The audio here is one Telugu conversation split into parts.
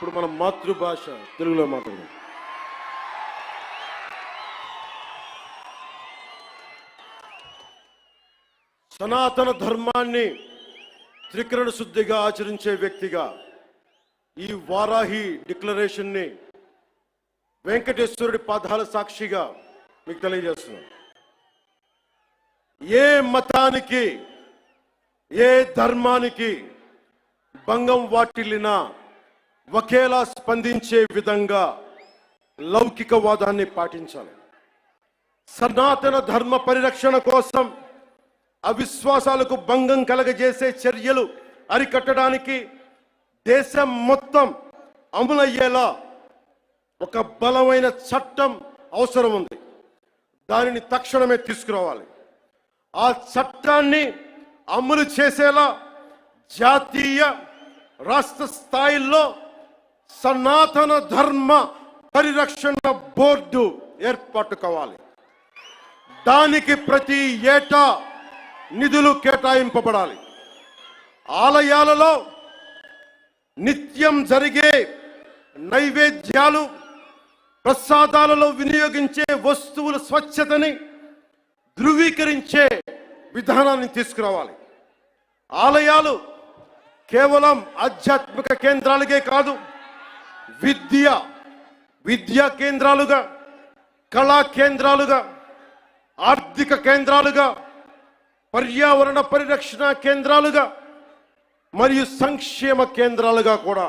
ఇప్పుడు మన మాతృభాష తెలుగులో మాట్లాడదాం. సనాతన ధర్మాన్ని త్రికరణ శుద్ధిగా ఆచరించే వ్యక్తిగా ఈ వారాహి డిక్లరేషన్ని వెంకటేశ్వరుడి పాదాల సాక్షిగా మీకు తెలియజేస్తున్నాను. ఏ మతానికి ఏ ధర్మానికి భంగం వాటిల్లినా ఒకేలా స్పందించే విధంగా లౌకికవాదాన్ని పాటించాలి. సనాతన ధర్మ పరిరక్షణ కోసం అవిశ్వాసాలకు భంగం కలగజేసే చర్యలు అరికట్టడానికి దేశం మొత్తం అమలయ్యేలా ఒక బలమైన చట్టం అవసరం ఉంది. దానిని తక్షణమే తీసుకురావాలి. ఆ చట్టాన్ని అమలు చేసేలా జాతీయ రాష్ట్ర స్థాయిల్లో సనాతన ధర్మ పరిరక్షణ బోర్డు ఏర్పాటు కావాలి. దానికి ప్రతి ఏటా నిధులు కేటాయింపబడాలి. ఆలయాలలో నిత్యం జరిగే నైవేద్యాలు, ప్రసాదాలలో వినియోగించే వస్తువుల స్వచ్ఛతని ధృవీకరించే విధానాన్ని తీసుకురావాలి. ఆలయాలు కేవలం ఆధ్యాత్మిక కేంద్రాలుగే కాదు, విద్యా కేంద్రాలుగా, కళా కేంద్రాలుగా, ఆర్థిక కేంద్రాలుగా, పర్యావరణ పరిరక్షణ కేంద్రాలుగా మరియు సంక్షేమ కేంద్రాలుగా కూడా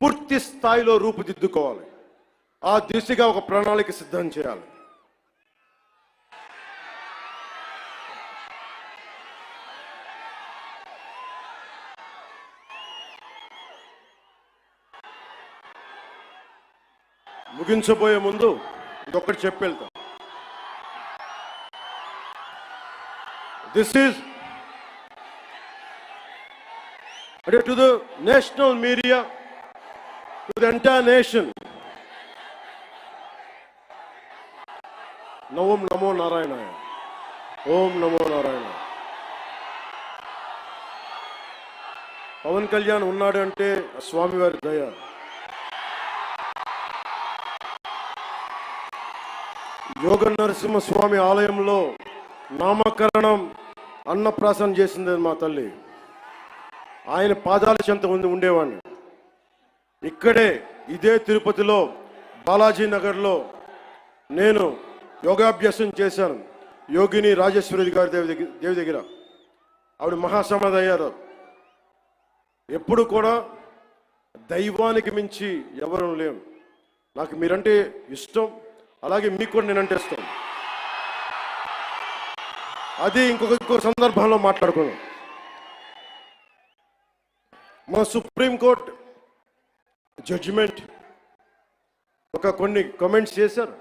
పూర్తి స్థాయిలో రూపుదిద్దుకోవాలి. ఆ దిశగా ఒక ప్రణాళిక సిద్ధం చేయాలి. ముగించబోయే ముందు ఇంకొకటి చెప్పేళ్తాం. This is to the national media, to the entire nation. Om Namo Narayana. Om Namo Narayana. Pawan Kalyan ఉన్నాడు అంటే స్వామివారి దయ. యోగ నరసింహ స్వామి ఆలయంలో నామకరణం అన్నప్రాసన చేసింది మా తల్లి. ఆయన పాదాల చెంత ఉండేవాడిని. ఇక్కడే ఇదే తిరుపతిలో బాలాజీ నగర్లో నేను యోగాభ్యాసం చేశాను. యోగిని రాజేశ్వరి గారి దేవి దగ్గర ఆవిడ మహాసమాధి అయ్యారు. ఎప్పుడు కూడా దైవానికి మించి ఎవరు లేము. నాకు మీరంటే ఇష్టం, అలాగే మీకు కూడా నేనంటే ఇష్టం. అది ఇంకొక సందర్భంలో మాట్లాడుకున్నాం. మా సుప్రీంకోర్టు జడ్జిమెంట్ కొన్ని కామెంట్స్ చేశారు.